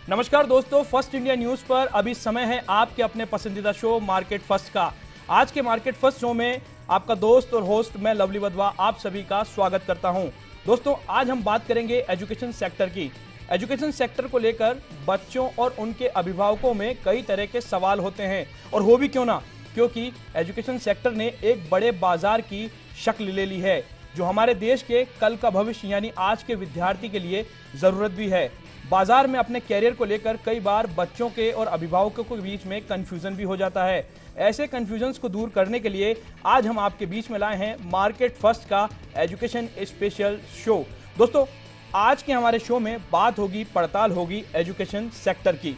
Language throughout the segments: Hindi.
नमस्कार दोस्तों, फर्स्ट इंडिया न्यूज पर अभी समय है आपके अपने पसंदीदा शो मार्केट फर्स्ट का। आज के मार्केट फर्स्ट शो में आपका दोस्त और होस्ट मैं लवली वधवा आप सभी का स्वागत करता हूं। दोस्तों, आज हम बात करेंगे एजुकेशन सेक्टर की। एजुकेशन सेक्टर को लेकर बच्चों और उनके अभिभावकों में कई तरह के सवाल होते हैं, और हो भी क्यों ना, क्योंकि एजुकेशन सेक्टर ने एक बड़े बाजार की शक्ल ले ली है, जो हमारे देश के कल का भविष्य यानी आज के विद्यार्थी के लिए जरूरत भी है। बाजार में अपने कैरियर को लेकर कई बार बच्चों के और अभिभावकों के बीच में कंफ्यूजन भी हो जाता है। ऐसे कंफ्यूजन्स को दूर करने के लिए आज हम आपके बीच में लाए हैं मार्केट फर्स्ट का एजुकेशन स्पेशल शो। दोस्तों, आज के हमारे शो में बात होगी, पड़ताल होगी एजुकेशन सेक्टर की।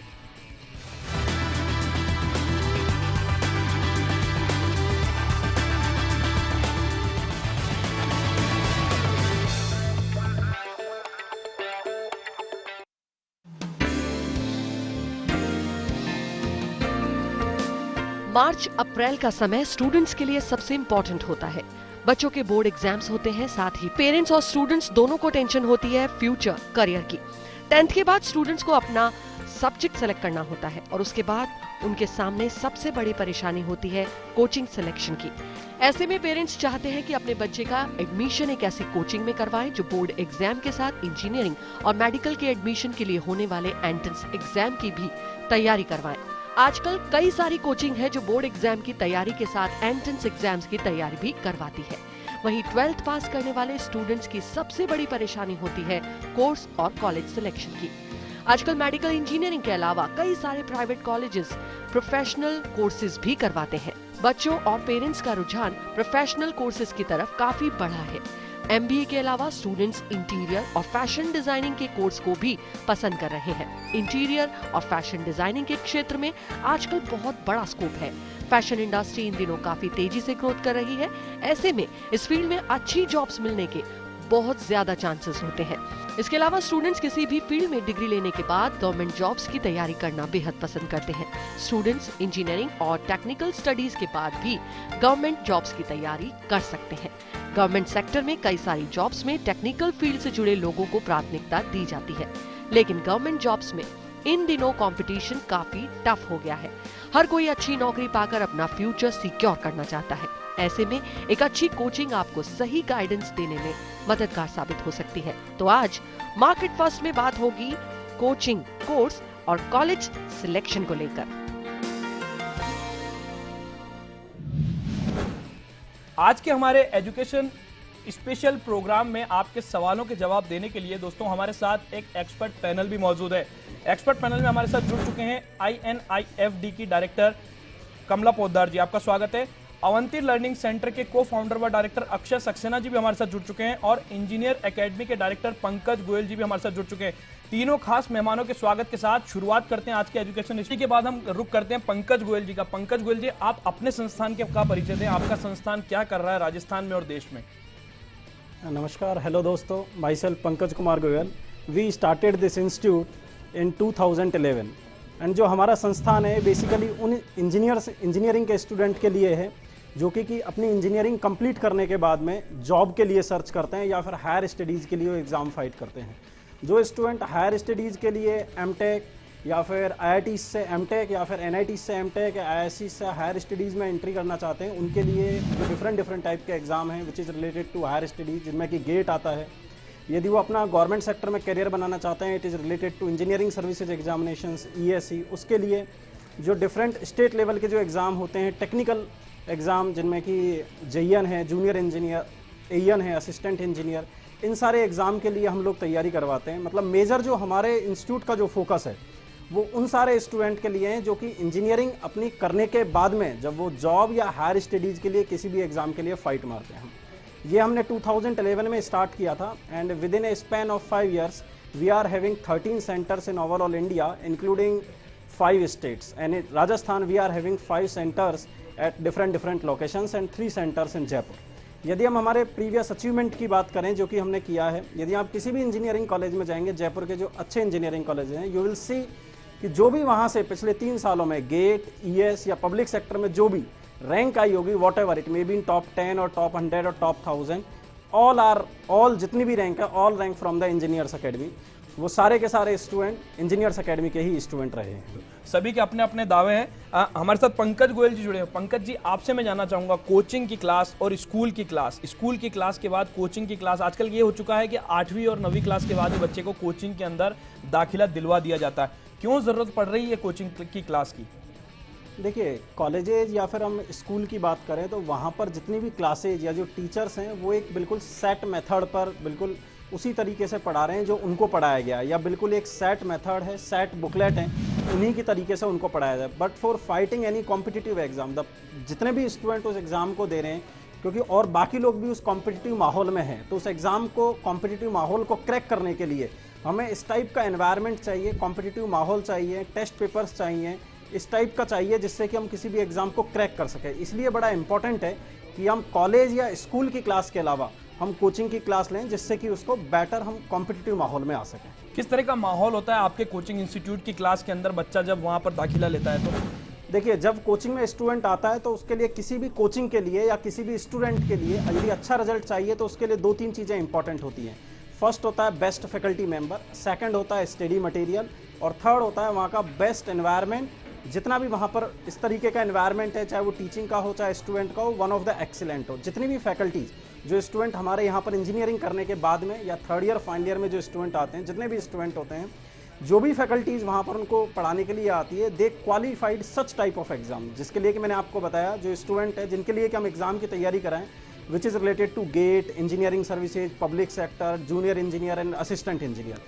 मार्च अप्रैल का समय स्टूडेंट्स के लिए सबसे इम्पोर्टेंट होता है। बच्चों के बोर्ड एग्जाम्स होते हैं, साथ ही पेरेंट्स और स्टूडेंट्स दोनों को टेंशन होती है फ्यूचर करियर की। 10th के बाद स्टूडेंट्स को अपना सब्जेक्ट सेलेक्ट करना होता है और उसके बाद उनके सामने सबसे बड़ी परेशानी होती है कोचिंग सिलेक्शन की। ऐसे में पेरेंट्स चाहते हैं कि अपने बच्चे का एडमिशन एक ऐसी कोचिंग में करवाएं जो बोर्ड एग्जाम के साथ इंजीनियरिंग और मेडिकल के एडमिशन के लिए होने वाले एंट्रेंस एग्जाम की भी तैयारी करवाएं। आजकल कई सारी कोचिंग है जो बोर्ड एग्जाम की तैयारी के साथ एंट्रेंस एग्जाम्स की तैयारी भी करवाती है। वहीं 12th पास करने वाले स्टूडेंट्स की सबसे बड़ी परेशानी होती है कोर्स और कॉलेज सिलेक्शन की। आजकल मेडिकल इंजीनियरिंग के अलावा कई सारे प्राइवेट कॉलेजेस प्रोफेशनल कोर्सेज भी करवाते हैं। बच्चों और पेरेंट्स का रुझान प्रोफेशनल कोर्सेज की तरफ काफी बढ़ा है। MBA के अलावा स्टूडेंट्स इंटीरियर और फैशन डिजाइनिंग के कोर्स को भी पसंद कर रहे हैं। इंटीरियर और फैशन डिजाइनिंग के क्षेत्र में आजकल बहुत बड़ा स्कोप है। फैशन इंडस्ट्री इन दिनों काफी तेजी से ग्रोथ कर रही है। ऐसे में इस फील्ड में अच्छी जॉब्स मिलने के बहुत ज्यादा चांसेस होते हैं। इसके अलावा स्टूडेंट्स किसी भी फील्ड में डिग्री लेने के बाद गवर्नमेंट जॉब्स की तैयारी करना बेहद पसंद करते हैं। स्टूडेंट्स इंजीनियरिंग और टेक्निकल स्टडीज के बाद भी गवर्नमेंट जॉब्स की तैयारी कर सकते हैं। गवर्नमेंट सेक्टर में कई सारी जॉब्स में टेक्निकल फील्ड से जुड़े लोगों को प्राथमिकता दी जाती है, लेकिन गवर्नमेंट जॉब्स में इन दिनों कंपटीशन काफी टफ हो गया है। हर कोई अच्छी नौकरी पाकर अपना फ्यूचर सिक्योर करना चाहता है। ऐसे में एक अच्छी कोचिंग आपको सही गाइडेंस देने में मददगार साबित हो सकती है। तो आज मार्केट फर्स्ट में बात होगी कोचिंग, कोर्स और कॉलेज सिलेक्शन को लेकर। आज के हमारे एजुकेशन स्पेशल प्रोग्राम में आपके सवालों के जवाब देने के लिए दोस्तों हमारे साथ एक एक्सपर्ट पैनल भी मौजूद है। एक्सपर्ट पैनल में हमारे साथ जुड़ चुके हैं INIFD की डायरेक्टर कमला पोद्दार जी, आपका स्वागत है। अवंती लर्निंग सेंटर के को फाउंडर व डायरेक्टर अक्षय सक्सेना जी भी हमारे साथ जुड़ चुके हैं, और इंजीनियर एकेडमी के डायरेक्टर पंकज गोयल जी भी हमारे साथ जुड़ चुके हैं। तीनों खास मेहमानों के स्वागत के साथ शुरुआत करते हैं आज के एजुकेशन। इसी के बाद हम रुक करते हैं पंकज गोयल जी का। पंकज गोयल जी, आप अपने संस्थान के का परिचय दें। आपका संस्थान क्या कर रहा है राजस्थान में और देश में? नमस्कार, हेलो दोस्तों, myself Pankaj Kumar Goyal. We started this institute in 2011 and जो हमारा संस्थान है बेसिकली उन इंजीनियरिंग के स्टूडेंट के लिए है जो कि अपनी इंजीनियरिंग कंप्लीट करने के बाद में जॉब के लिए सर्च करते हैं या फिर हायर स्टडीज़ के लिए एग्ज़ाम फाइट करते हैं। जो स्टूडेंट हायर स्टडीज़ के लिए एमटेक या फिर IIT से एमटेक या फिर NIT से एमटेक या IISc से हायर स्टडीज़ में एंट्री करना चाहते हैं, उनके लिए जो डिफरेंट टाइप के एग्ज़ाम हैं which is related to higher studies, जिनमें कि गेट आता है। यदि वो अपना गवर्नमेंट सेक्टर में करियर बनाना चाहते हैं, it is related to engineering services examinations ESE। उसके लिए जो डिफरेंट स्टेट लेवल के जो एग्ज़ाम होते हैं, टेक्निकल एग्ज़ाम जिनमें कि JEN है, जूनियर इंजीनियर, AEN है, असिस्टेंट इंजीनियर, इन सारे एग्ज़ाम के लिए हम लोग तैयारी करवाते हैं। मतलब मेजर जो हमारे इंस्टीट्यूट का जो फोकस है वो उन सारे स्टूडेंट के लिए हैं जो कि इंजीनियरिंग अपनी करने के बाद में जब वो जॉब या हायर स्टडीज़ के लिए किसी भी एग्ज़ाम के लिए फ़ाइट मारते हैं। ये हमने 2011 में स्टार्ट किया था and within a span of 5 years we are having 13 centres in overall India including 5 states, and in Rajasthan we are having 5 centers at different locations and 3 centers in Jaipur. यदि हम हमारे प्रीवियस अचीवमेंट की बात करें जो कि हमने किया है, यदि आप किसी भी इंजीनियरिंग कॉलेज में जाएंगे, जयपुर के जो अच्छे इंजीनियरिंग कॉलेज हैं, यू विल सी कि जो भी वहाँ से पिछले 3 सालों में गेट, ES या पब्लिक सेक्टर में जो भी रैंक आई होगी, what ever it may be in top 10 और टॉप 100 और टॉप 1000, ऑल जितनी भी रैंक है, all rank from the engineers academy. वो सारे के सारे स्टूडेंट इंजीनियर्स एकेडमी के ही स्टूडेंट रहे हैं। सभी के अपने अपने दावे हैं। हमारे साथ पंकज गोयल जी जुड़े हैं। पंकज जी, आपसे मैं जानना चाहूँगा, कोचिंग की क्लास और स्कूल की क्लास के बाद कोचिंग की क्लास, आजकल ये हो चुका है कि 8वीं और 9वीं क्लास के बाद ही बच्चे को कोचिंग के अंदर दाखिला दिलवा दिया जाता है। क्यों ज़रूरत पड़ रही है कोचिंग की क्लास की? देखिए, कॉलेजेज या फिर हम स्कूल की बात करें तो वहाँ पर जितनी भी क्लासेज या जो टीचर्स हैं वो एक बिल्कुल सेट मेथड पर बिल्कुल उसी तरीके से पढ़ा रहे हैं जो उनको पढ़ाया गया, या बिल्कुल एक सेट मेथड है, सेट बुकलेट है, उन्हीं की तरीके से उनको पढ़ाया जाए। But for fighting any competitive exam, जितने भी स्टूडेंट उस एग्ज़ाम को दे रहे हैं, क्योंकि और बाकी लोग भी उस कॉम्पिटिटिव माहौल में हैं, तो उस एग्ज़ाम को कॉम्पिटिटिव माहौल को क्रैक करने के लिए हमें इस टाइप का एनवायरनमेंट चाहिए, कॉम्पिटिटिव माहौल चाहिए, टेस्ट पेपर्स चाहिए, इस टाइप का चाहिए जिससे कि हम किसी भी एग्ज़ाम को क्रैक कर सकें। इसलिए बड़ा इंपॉर्टेंट है कि हम कॉलेज या स्कूल की क्लास के अलावा हम कोचिंग की क्लास लें, जिससे कि उसको बेटर हम कॉम्पिटिटिव माहौल में आ सकें। किस तरह का माहौल होता है आपके कोचिंग इंस्टीट्यूट की क्लास के अंदर, बच्चा जब वहाँ पर दाखिला लेता है तो? देखिए, जब कोचिंग में स्टूडेंट आता है तो उसके लिए, किसी भी कोचिंग के लिए या किसी भी स्टूडेंट के लिए यदि अच्छा रिजल्ट चाहिए तो उसके लिए 2-3 चीज़ें इंपॉर्टेंट होती हैं। फर्स्ट होता है बेस्ट फैकल्टी मेंबर, सेकंड होता है स्टडी मटेरियल, और थर्ड होता है वहाँ का बेस्ट एनवायरनमेंट। जितना भी वहाँ पर इस तरीके का एनवायरनमेंट है, चाहे वो टीचिंग का हो चाहे स्टूडेंट का हो, वन ऑफ द एक्सीलेंट हो। जितनी भी फैकल्टीज़ जो स्टूडेंट हमारे यहाँ पर इंजीनियरिंग करने के बाद में या थर्ड ईयर फाइनल ईयर में जो स्टूडेंट आते हैं, जितने भी स्टूडेंट होते हैं, जो भी फैकल्टीज़ वहाँ पर उनको पढ़ाने के लिए आती है, they qualified such type of exam, जिसके लिए कि मैंने आपको बताया, जो स्टूडेंट है जिनके लिए कि हम एग्ज़ाम की तैयारी कराएं, which is related to GATE, engineering services, public sector, junior engineer and assistant engineer.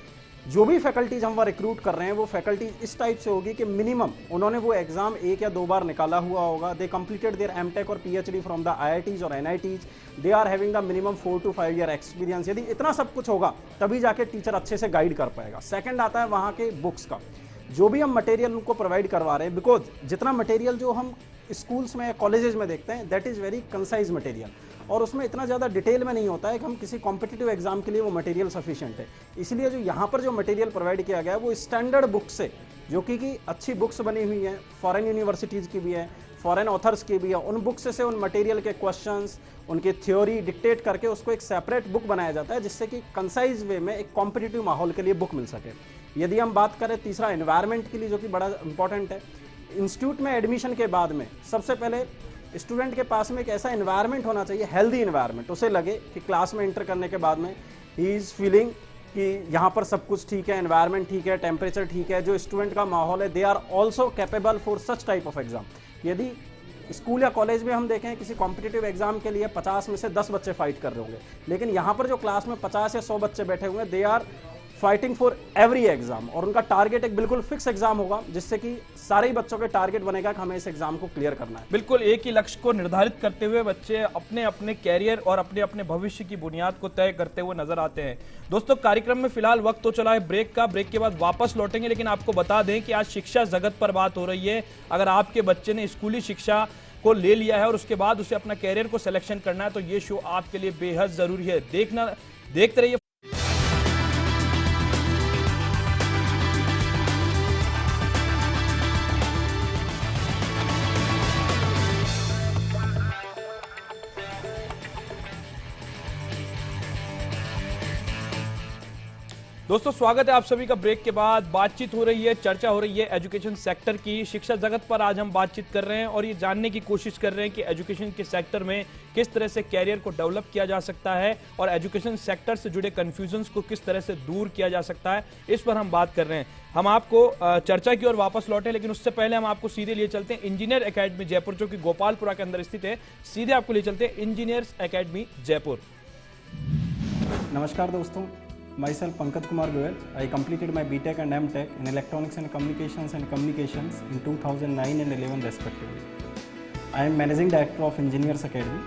जो भी फैकल्टीज़ हम वहाँ रिक्रूट कर रहे हैं वो फैकल्टीज इस टाइप से होगी कि मिनिमम उन्होंने वो एग्जाम 1 या 2 बार निकाला हुआ होगा। दे कंप्लीटेड देयर एमटेक और पीएचडी फ्रॉम द आईआईटीज और NITs. They are having the minimum 4 to 5 year experience. यदि इतना सब कुछ होगा तभी जाके टीचर अच्छे से गाइड कर पाएगा। सेकंड आता है वहाँ के बुक्स का, जो भी हम मटेरियल उनको प्रोवाइड करवा रहे हैं, बिकॉज जितना मटेरियल जो हम स्कूल्स में या कॉलेजेस में देखते हैं, that is very concise material, और उसमें इतना ज़्यादा डिटेल में नहीं होता है कि हम किसी कॉम्पिटिटिव एग्जाम के लिए वो मटेरियल सफिशिएंट है। इसलिए जो यहाँ पर जो मटेरियल प्रोवाइड किया गया है वो स्टैंडर्ड बुक से, जो कि अच्छी बुक्स बनी हुई हैं, फॉरेन यूनिवर्सिटीज़ की भी है, फॉरेन ऑथर्स की भी है, उन बुक्स से उन मटेरियल के क्वेश्चंस, उनकी थ्योरी डिक्टेट करके उसको एक सेपरेट बुक बनाया जाता है, जिससे कि कंसाइज वे में एक कॉम्पिटिटिव माहौल के लिए बुक मिल सके। यदि हम बात करें तीसरा एनवायरनमेंट के लिए, जो कि बड़ा इंपॉर्टेंट है, इंस्टीट्यूट में एडमिशन के बाद में सबसे पहले स्टूडेंट के पास में एक ऐसा एनवायरनमेंट होना चाहिए, हेल्दी एनवायरनमेंट। उसे लगे कि क्लास में इंटर करने के बाद में ही इज़ फीलिंग कि यहाँ पर सब कुछ ठीक है, एनवायरनमेंट ठीक है, टेम्परेचर ठीक है, जो स्टूडेंट का माहौल है, they are also capable for such type of exam. यदि स्कूल या कॉलेज में हम देखें किसी कॉम्पिटिटिव एग्जाम के लिए 50 में से 10 बच्चे फाइट कर रहे होंगे, लेकिन यहाँ पर जो क्लास में 50 या 100 बच्चे बैठे हुए हैं, they are fighting for every exam, और उनका टारगेट एक बिल्कुल फिक्स एग्जाम होगा, जिससे कि सारे ही बच्चों के टारगेट बनेगा कि हमें इस एग्जाम को क्लियर करना है। बिल्कुल एक ही लक्ष्य को निर्धारित करते हुए बच्चे अपने अपने कैरियर और अपने अपने भविष्य की बुनियाद को तय करते हुए नजर आते हैं। दोस्तों, कार्यक्रम में फिलहाल वक्त तो चला है ब्रेक का, ब्रेक के बाद वापस लौटेंगे, लेकिन आपको बता दें कि आज शिक्षा जगत पर बात हो रही है। अगर आपके बच्चे ने स्कूली शिक्षा को ले लिया है और उसके बाद उसे अपना कैरियर को सिलेक्शन करना है, तो ये शो आपके लिए बेहद जरूरी है। देखते रहिए। दोस्तों, स्वागत है आप सभी का ब्रेक के बाद। बातचीत हो रही है, चर्चा हो रही है एजुकेशन सेक्टर की, शिक्षा जगत पर आज हम बातचीत कर रहे हैं और ये जानने की कोशिश कर रहे हैं कि एजुकेशन के सेक्टर में किस तरह से कैरियर को डेवलप किया जा सकता है और एजुकेशन सेक्टर से जुड़े कन्फ्यूजन्स को किस तरह से दूर किया जा सकता है, इस पर हम बात कर रहे हैं। हम आपको चर्चा की ओर वापस लौटे, लेकिन उससे पहले हम आपको सीधे लिए चलते हैं इंजीनियर एकेडमी जयपुर, जो कि गोपालपुरा के अंदर स्थित है। सीधे आपको ले चलते हैं इंजीनियर्स एकेडमी जयपुर। नमस्कार दोस्तों, myself Pankaj Kumar Goyal. I completed my BTech and MTech in Electronics and Communications in 2009 and 11 respectively. I am Managing Director of Engineers Academy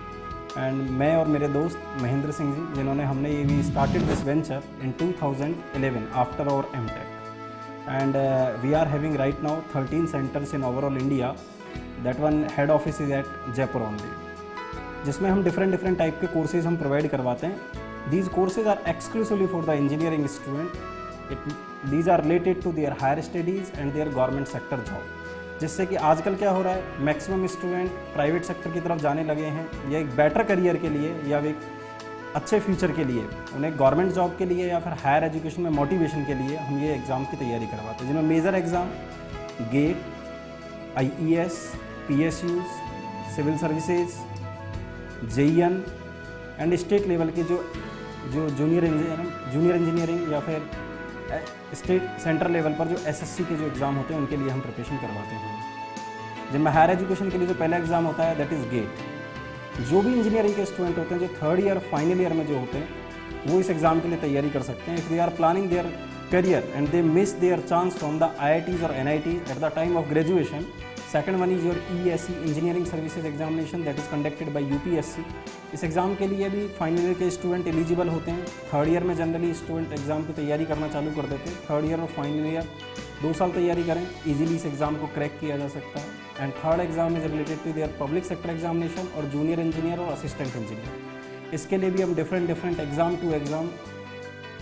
and मैं और मेरे दोस्त महेंद्र सिंह जी, जिन्होंने हमने ये started this venture in 2011 after our MTech, and we are having right now 13 centers in overall India. That one head office is at Jaipur only, जिसमें हम different टाइप के कोर्सेज हम प्रोवाइड करवाते हैं। These courses are exclusively for the engineering student. These are related to their higher studies and their government sector job. जिससे कि आजकल क्या हो रहा है, मैक्सिमम स्टूडेंट प्राइवेट सेक्टर की तरफ जाने लगे हैं, या एक बेटर करियर के लिए या एक अच्छे फ्यूचर के लिए, उन्हें गवर्नमेंट जॉब के लिए या फिर हायर एजुकेशन में मोटिवेशन के लिए हम ये एग्ज़ाम की तैयारी करवाते हैं, जिनमें major exam GATE, IES, PSUs, civil services, JEN and state level के जो जूनियर इंजीनियरिंग या फिर स्टेट सेंटर लेवल पर जो SSC के जो एग्ज़ाम होते हैं उनके लिए हम प्रिपरेशन करवाते हैं। जिनमें हायर एजुकेशन के लिए जो पहला एग्ज़ाम होता है दैट इज़ गेट। जो भी इंजीनियरिंग के स्टूडेंट होते हैं जो थर्ड ईयर फाइनल ईयर में जो होते हैं वो इस एग्ज़ाम के लिए तैयारी कर सकते हैं। If they are planning their career and they miss their chance from the IITs और NITs at the time of graduation, second one is your ESE engineering services examination that is conducted by UPSC। इस एग्ज़ाम के लिए भी फाइनल ईयर के स्टूडेंट एलिजिबल होते हैं। थर्ड ईयर में जनरली स्टूडेंट एग्ज़ाम की तैयारी करना चालू कर देते हैं। थर्ड ईयर और फाइनल ईयर 2 साल तैयारी करें, इजीली इस एग्ज़ाम को क्रैक किया जा सकता है। And third exam is related to their public sector examination और जूनियर इंजीनियर और असिस्टेंट इंजीनियर। इसके लिए भी हम different exam to exam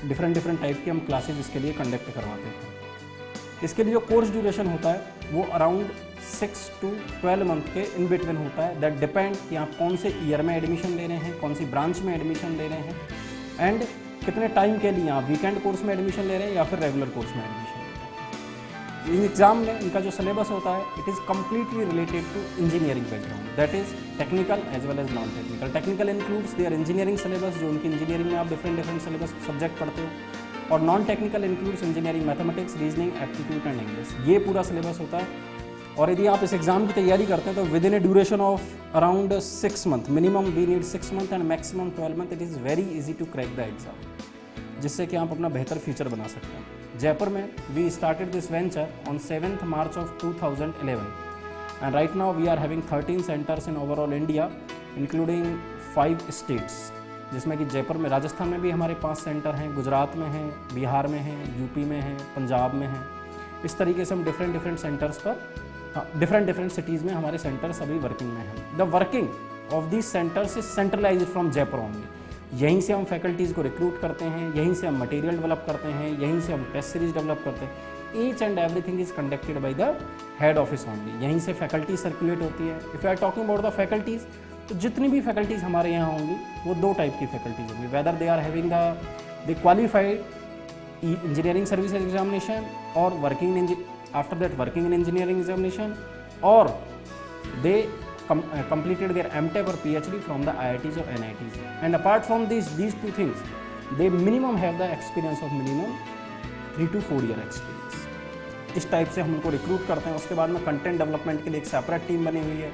different type की हम क्लासेज इसके लिए कंडक्ट करवाते हैं। इसके लिए जो कोर्स ड्यूरेशन होता है वो अराउंड 6 to 12 मंथ के इन बिटवीन होता है। दैट डिपेंड कि आप कौन से ईयर में एडमिशन ले रहे हैं, कौन सी ब्रांच में एडमिशन ले रहे हैं एंड कितने टाइम के लिए आप वीकेंड कोर्स में एडमिशन ले रहे हैं या फिर रेगुलर कोर्स में एडमिशन ले रहे हैं। इन एग्ज़ाम में इनका जो सिलेबस होता है it is completely related to engineering background, that is technical as well as non technical. Technical includes their engineering syllabus, जो उनकी इंजीनियरिंग में आप डिफरेंट सिलेबस सब्जेक्ट पढ़ते हो, और non technical includes engineering mathematics, reasoning, aptitude and English. ये पूरा सिलेबस होता है। और यदि आप इस एग्ज़ाम की तैयारी करते हैं तो within a duration of around 6 month, minimum we need 6 month and maximum 12 month, it is very easy to crack the exam, जिससे कि आप अपना बेहतर फ्यूचर बना सकते हैं। जयपुर में we started this venture on 7th March of 2011 and right now we are having 13 centres in overall India including 5 states, जिसमें कि जयपुर में, राजस्थान में भी हमारे 5 सेंटर हैं, गुजरात में हैं, बिहार में हैं, UP में हैं, पंजाब में हैं। इस तरीके से हम डिफरेंट सेंटर्स पर डिफरेंट सिटीज़ में हमारे सेंटर्स अभी वर्किंग में हैं। The working of this centres is centralised from Jaipur only. यहीं से हम फैकल्टीज़ को रिक्रूट करते हैं, यहीं से हम मटेरियल डेवलप करते हैं, यहीं से हम टेस्ट सीरीज डेवलप करते हैं। Each and everything is conducted by the head office only. यहीं से फैकल्टी सर्कुलेट होती है। If you are talking about the faculties, तो जितनी भी फैकल्टीज़ हमारे यहाँ होंगी वो 2 टाइप की फैकल्टीज़ होंगी, whether they are having the qualified engineering services examination और working after that working in engineering examination, or they completed their MTech or PhD from the IITs or NITs. And apart from these 2 things, they minimum have the experience of minimum 3 to 4 year experience. इस टाइप से हम उनको रिक्रूट करते हैं। उसके बाद में कंटेंट डेवलपमेंट के लिए एक सेपरेट टीम बनी हुई है।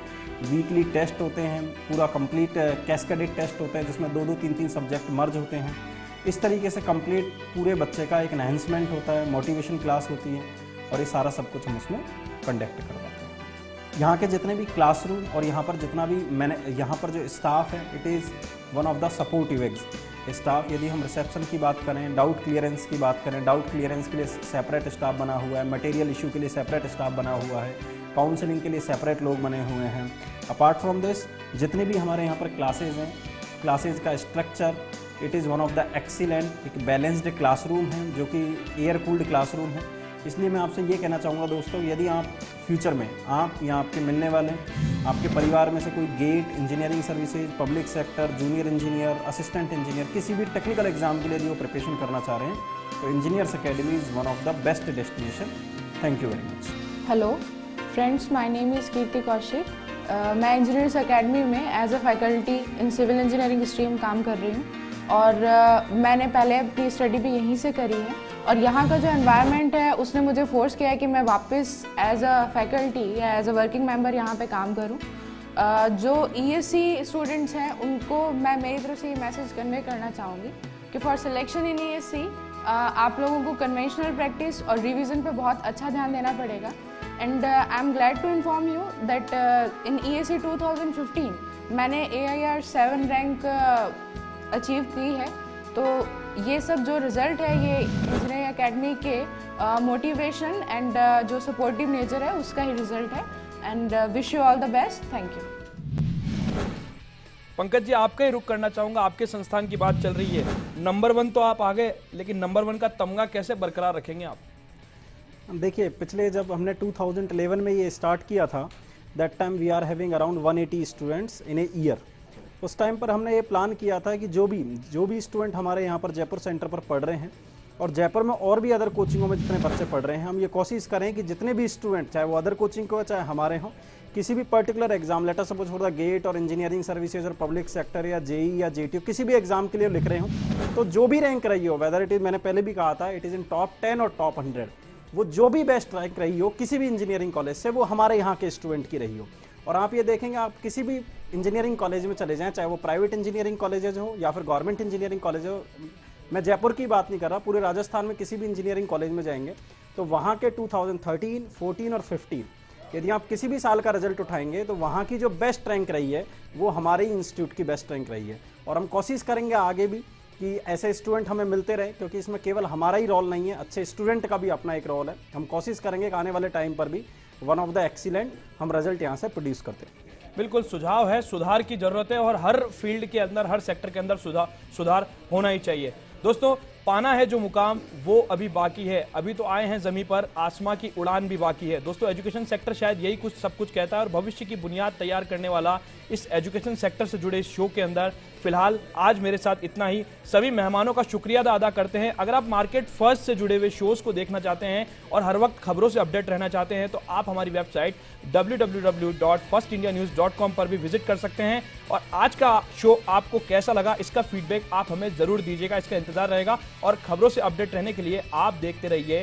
वीकली टेस्ट होते हैं, पूरा कंप्लीट कैस्केडेड टेस्ट होते हैं जिसमें 2-2, 3-3 सब्जेक्ट मर्ज होते हैं। इस तरीके से कंप्लीट पूरे बच्चे का एक एनहांसमेंट होता है, मोटिवेशन क्लास होती है और ये सारा सब कुछ हम उसमें कंडक्ट करवाते हैं। यहाँ के जितने भी क्लासरूम और यहाँ पर जितना भी यहाँ पर जो स्टाफ है it is one of the supportive staff. यदि हम रिसेप्शन की बात करें, डाउट क्लियरेंस की बात करें, डाउट क्लियरेंस के लिए सेपरेट स्टाफ बना हुआ है, मटेरियल इशू के लिए सेपरेट स्टाफ बना हुआ है, काउंसलिंग के लिए सेपरेट लोग बने हुए हैं। अपार्ट फ्रॉम दिस जितने भी हमारे यहाँ पर क्लासेज हैं, क्लासेज का structure it is one of the excellent, एक बैलेंस्ड क्लासरूम है जो कि एयर कूल्ड क्लासरूम है। इसलिए मैं आपसे ये कहना चाहूँगा दोस्तों, यदि आप फ्यूचर में आप या आपके मिलने वाले आपके परिवार में से कोई GATE, engineering services, public sector, junior engineer, assistant engineer, किसी भी टेक्निकल एग्जाम के लिए यदि वो प्रिपरेशन करना चाह रहे हैं तो Engineers Academy is one of the best destination. Thank you very much. Hello friends, my name is Kirti Kaushik. मैं इंजीनियर्स अकेडमी में as a faculty in civil engineering stream काम कर रही हूँ और मैंने पहले अपनी स्टडी भी यहीं से करी है और यहाँ का जो एनवायरनमेंट है उसने मुझे फोर्स किया है कि मैं वापस एज अ फैकल्टी या एज अ वर्किंग मेंबर यहाँ पे काम करूँ। जो ESE स्टूडेंट्स हैं उनको मैं मेरी तरफ से ये मैसेज कन्वे करना चाहूँगी कि फॉर सिलेक्शन इन ESE आप लोगों को कन्वेंशनल प्रैक्टिस और रिवीजन पे बहुत अच्छा ध्यान देना पड़ेगा। And I am glad to inform you that in ESE 2015 मैंने AIR 7 रैंक अचीव की है। तो ये सब जो रिज़ल्ट है ये इंजीनियरिंग एकेडमी के मोटिवेशन एंड जो सपोर्टिव नेचर है उसका ही रिज़ल्ट है। And wish you all the best. Thank you. Pankaj ji, आपका ही रुख करना चाहूँगा। आपके संस्थान की बात चल रही है, नंबर 1 तो आप आ गए, लेकिन नंबर 1 का तमगा कैसे बरकरार रखेंगे आप? देखिए, पिछले जब हमने 2011 में ये स्टार्ट किया था, that time we are having around 180 students in a year. उस टाइम पर हमने ये प्लान किया था कि जो भी स्टूडेंट हमारे यहाँ पर जयपुर सेंटर पर पढ़ रहे हैं और जयपुर में और भी अदर कोचिंगों में जितने बच्चे पढ़ रहे हैं, हम ये कोशिश करें कि जितने भी स्टूडेंट, चाहे वो अदर कोचिंग को चाहे हमारे हों, किसी भी particular exam, later suppose for the GATE और इंजीनियरिंग सर्विसेज और पब्लिक सेक्टर या जेई या जेटीयू किसी भी एग्जाम के लिए लिख रहे हो, तो जो भी रैंक रही हो, वेदर इट इज, मैंने पहले भी कहा था, इट इज़ इन टॉप 10 और टॉप 100, वो जो भी बेस्ट रैंक रही हो किसी भी इंजीनियरिंग कॉलेज से, वो हमारे यहाँ के स्टूडेंट की रही हो। और आप ये देखेंगे, आप किसी भी इंजीनियरिंग कॉलेज में चले जाएं, चाहे वो प्राइवेट इंजीनियरिंग कॉलेजेज हो या फिर गवर्नमेंट इंजीनियरिंग कॉलेज हो, मैं जयपुर की बात नहीं कर रहा, पूरे राजस्थान में किसी भी इंजीनियरिंग कॉलेज में जाएंगे तो वहाँ के 2013, 14 और 15 यदि आप किसी भी साल का रिजल्ट उठाएंगे तो वहाँ की जो बेस्ट रैंक रही है वो हमारे ही इंस्टीट्यूट की बेस्ट रैंक रही है। और हम कोशिश करेंगे आगे भी कि ऐसे स्टूडेंट हमें मिलते रहे, क्योंकि इसमें केवल हमारा ही रोल नहीं है, अच्छे स्टूडेंट का भी अपना एक रोल है। हम कोशिश करेंगे कि आने वाले टाइम पर भी वन ऑफ द एक्सीलेंट हम रिजल्ट यहाँ से प्रोड्यूस करते हैं। बिल्कुल सुझाव है, सुधार की जरूरत है और हर फील्ड के अंदर, हर सेक्टर के अंदर सुधार होना ही चाहिए। दोस्तों, पाना है जो मुकाम वो अभी बाकी है, अभी तो आए हैं जमीन पर, आसमां की उड़ान भी बाकी है। दोस्तों, एजुकेशन सेक्टर शायद यही कुछ सब कुछ कहता है और भविष्य की बुनियाद तैयार करने वाला इस एजुकेशन सेक्टर से जुड़े इस शो के अंदर फिलहाल आज मेरे साथ इतना ही। सभी मेहमानों का शुक्रिया अदा करते हैं। अगर आप मार्केट फर्स्ट से जुड़े हुए शोज को देखना चाहते हैं और हर वक्त खबरों से अपडेट रहना चाहते हैं तो आप हमारी वेबसाइट www.firstindianews.com पर भी विजिट कर सकते हैं। और आज का शो आपको कैसा लगा, इसका फीडबैक आप हमें जरूर दीजिएगा, इसका इंतजार रहेगा। और खबरों से अपडेट रहने के लिए आप देखते रहिए